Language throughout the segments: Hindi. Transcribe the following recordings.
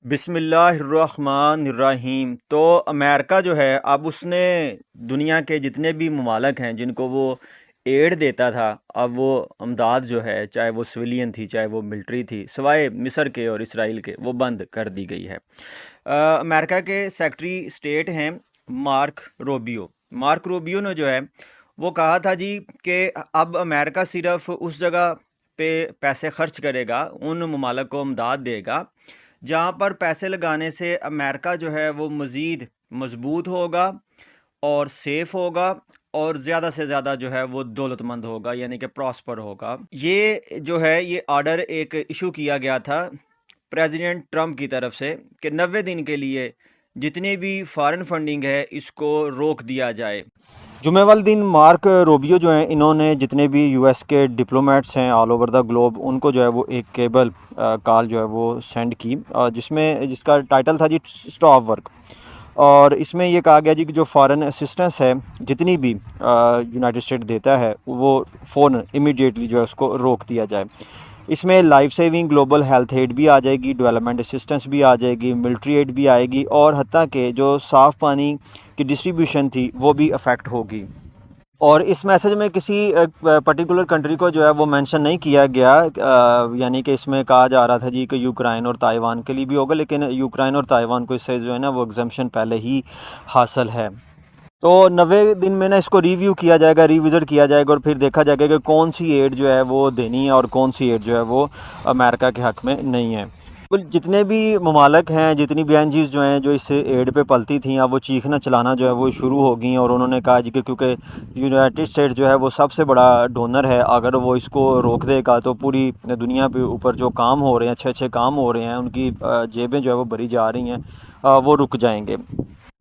बिस्मिल्लाहिर्रहमानिर्रहीम। तो अमेरिका जो है अब उसने दुनिया के जितने भी ममालक हैं जिनको वो एड देता था, अब वो अमदाद जो है, चाहे वो सिविलियन थी चाहे वो मिलिट्री थी, सिवाय मिस्र के और इसराइल के, वो बंद कर दी गई है। अमेरिका के सेक्रेटरी स्टेट हैं मार्क रोबियो ने जो है वो कहा था जी कि अब अमेरिका सिर्फ उस जगह पे पैसे खर्च करेगा, उन ममालक को अमदाद देगा जहाँ पर पैसे लगाने से अमेरिका जो है वो मज़ीद मजबूत होगा और सेफ होगा और ज़्यादा से ज़्यादा जो है वो दौलतमंद होगा, यानी कि प्रॉस्पर होगा। ये जो है ये ऑर्डर एक इशू किया गया था प्रेसिडेंट ट्रम्प की तरफ से कि 90 दिन के लिए जितनी भी फॉरेन फंडिंग है इसको रोक दिया जाए। जुमे वाले दिन मार्क रोबियो जो हैं, इन्होंने जितने भी यूएस के डिप्लोमेट्स हैं ऑल ओवर द ग्लोब, उनको जो है वो एक केबल कॉल जो है वो सेंड की, जिसका टाइटल था जी स्टॉप वर्क। और इसमें ये कहा गया जी कि जो फॉरेन असिस्टेंस है जितनी भी यूनाइटेड स्टेट देता है वो फ़ौरन इमीडिएटली जो है उसको रोक दिया जाए। इसमें life saving global health aid भी आ जाएगी, डेवलपमेंट असिस्टेंस भी आ जाएगी, मिलिट्री एड भी आएगी और हत्ता के जो साफ़ पानी की डिस्ट्रीब्यूशन थी वो भी अफेक्ट होगी। और इस मैसेज में किसी पर्टिकुलर कंट्री को जो है वो मेंशन नहीं किया गया, यानी कि इसमें कहा जा रहा था जी कि यूक्रेन और ताइवान के लिए भी होगा, लेकिन यूक्रेन और ताइवान को इससे जो है ना वो एग्जम्पशन पहले ही हासिल है। तो 90 दिन में ना इसको रिव्यू किया जाएगा, रिविज़िट किया जाएगा और फिर देखा जाएगा कि कौन सी एड जो है वो देनी है और कौन सी एड जो है वो अमेरिका के हक़ में नहीं है। जितने भी ममालक हैं, जितनी भी एनजीओज़ जो हैं जो इस एड पे पलती थी, अब वो चीखना चलाना जो है वो शुरू हो गई और उन्होंने कहा जी कि क्योंकि यूनाइटेड स्टेट जो है वो सबसे बड़ा डोनर है, अगर वो इसको रोक देगा तो पूरी दुनिया पे ऊपर जो काम हो रहे हैं, अच्छे अच्छे काम हो रहे हैं, उनकी जेबें जो है वो भरी जा रही हैं, वो रुक जाएंगे।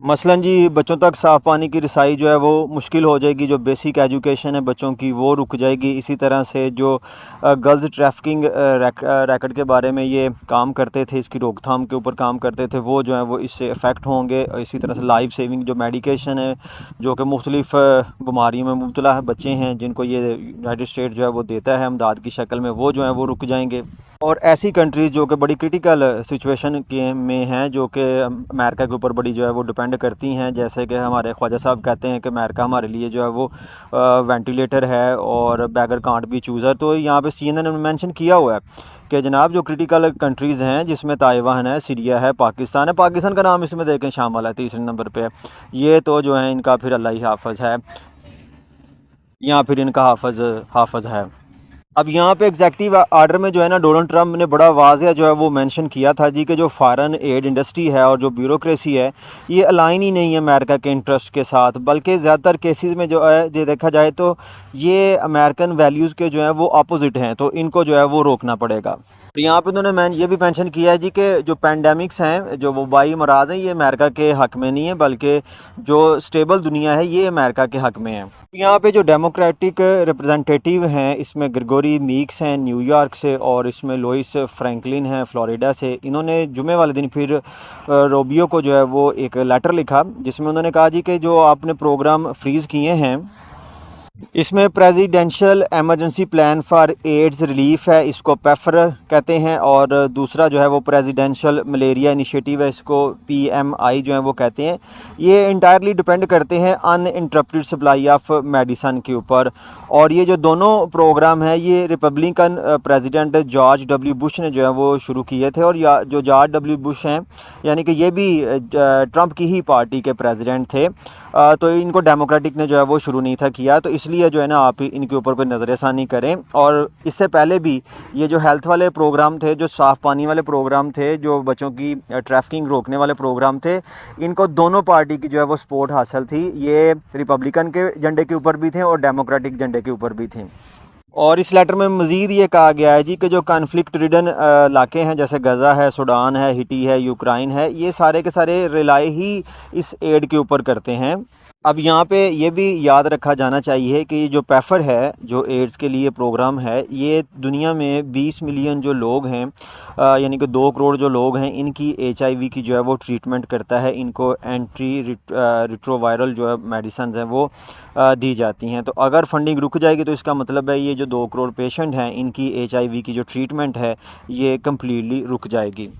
मसलन जी बच्चों तक साफ़ पानी की रसाई जो है वो मुश्किल हो जाएगी, जो बेसिक एजुकेशन है बच्चों की वो रुक जाएगी। इसी तरह से जो गर्ल्स ट्रैफिकिंग रैकेट के बारे में ये काम करते थे, इसकी रोकथाम के ऊपर काम करते थे, वो जो है वो इससे अफेक्ट होंगे। इसी तरह से लाइफ सेविंग जो मेडिकेशन है, जो कि मुख्तलिफ बीमारियों में मुब्तला है बच्चे हैं जिनको ये यूनाइटेड स्टेट जो है वो देता है अमदाद की शक्ल में, वो जो है वो रुक जाएंगे। और ऐसी कंट्रीज़ जो कि बड़ी क्रिटिकल सिचुएशन के में हैं, जो कि अमेरिका के ऊपर बड़ी जो है वो डिपेंड करती हैं, जैसे कि हमारे ख्वाजा साहब कहते हैं कि अमेरिका हमारे लिए जो है वो वेंटिलेटर है और बैगर कांट बी चूज़र। तो यहाँ पे CNN ने मेंशन किया हुआ है कि जनाब जो क्रिटिकल कंट्रीज़ हैं जिसमें ताइवान है, सीरिया है, पाकिस्तान है, पाकिस्तान का नाम इसमें देखें शामिल है, तीसरे नंबर पे है। ये तो जो है इनका फिर अल्लाह ही हाफ़िज़ है, यहाँ फिर इनका हाफ़िज़ है। अब यहाँ पे एग्जेक्टिव आर्डर में जो है ना डोनाल्ड ट्रम्प ने बड़ा वाज़ेह जो है वो मेंशन किया था जी कि जो फॉरेन एड इंडस्ट्री है और जो ब्यूरोक्रेसी है ये अलाइन ही नहीं है अमेरिका के इंटरेस्ट के साथ, बल्कि ज़्यादातर केसेस में जो है ये देखा जाए तो ये अमेरिकन वैल्यूज़ के जो है वो अपोजिट हैं, तो इनको जो है वो रोकना पड़ेगा। तो यहाँ पे उन्होंने ये भी मेंशन किया है जी कि जो पैंडमिक्स हैं, जो वबाई मराज हैं, ये अमेरिका के हक़ में नहीं है, बल्कि जो स्टेबल दुनिया है ये अमेरिका के हक़ में है। यहाँ पे जो डेमोक्रेटिक रिप्रेजेंटेटिव हैं इसमें ग्रेगोरी मीक्स हैं न्यूयॉर्क से, और इसमें लोइस फ्रैंकलिन हैं फ्लोरिडा से। इन्होंने जुमे वाले दिन फिर रोबियो को जो है वो एक लेटर लिखा जिसमें उन्होंने कहा जी कि जो आपने प्रोग्राम फ्रीज़ किए हैं इसमें presidential emergency plan for AIDS relief है, इसको पेफर कहते हैं, और दूसरा जो है वो प्रेसिडेंशियल मलेरिया इनिशिएटिव है, इसको PMI जो है वो कहते हैं। ये इंटायरली डिपेंड करते हैं अनइंटरप्टेड सप्लाई ऑफ मेडिसन के ऊपर। और ये जो दोनों प्रोग्राम हैं ये Republican president George W Bush ने जो है वो शुरू किए थे, और जो जॉर्ज W बुश हैं यानी कि ये भी ट्रंप की ही पार्टी के प्रेसिडेंट थे, तो इनको डेमोक्रेटिक ने जो है वो शुरू नहीं था किया, तो इसलिए जो है ना आप इनके ऊपर कोई नज़रसानी करें। और इससे पहले भी ये जो हेल्थ वाले प्रोग्राम थे, जो साफ़ पानी वाले प्रोग्राम थे, जो बच्चों की ट्रैफिकिंग रोकने वाले प्रोग्राम थे, इनको दोनों पार्टी की जो है वो सपोर्ट हासिल थी। ये रिपब्लिकन के झंडे के ऊपर भी थे और डेमोक्रेटिक झंडे के ऊपर भी थे। और इस लेटर में मज़ीद ये कहा गया है जी कि जो कॉन्फ्लिक्ट रिडन इलाके हैं जैसे गज़ा है, सूडान है, हिटी है, यूक्रेन है, ये सारे के सारे रिलाई ही इस एड के ऊपर करते हैं। अब यहाँ पे ये भी याद रखा जाना चाहिए कि जो पेफर है, जो एड्स के लिए प्रोग्राम है, ये दुनिया में 20 मिलियन जो लोग हैं, यानी कि 2 करोड़ जो लोग हैं, इनकी HIV की जो है वो ट्रीटमेंट करता है। इनको एंटी रिट्रोवायरल जो है मेडिसिन हैं वो दी जाती हैं। तो अगर फंडिंग रुक जाएगी तो इसका मतलब है ये जो 2 करोड़ पेशेंट हैं इनकी HIV की जो ट्रीटमेंट है ये कम्प्लीटली रुक जाएगी।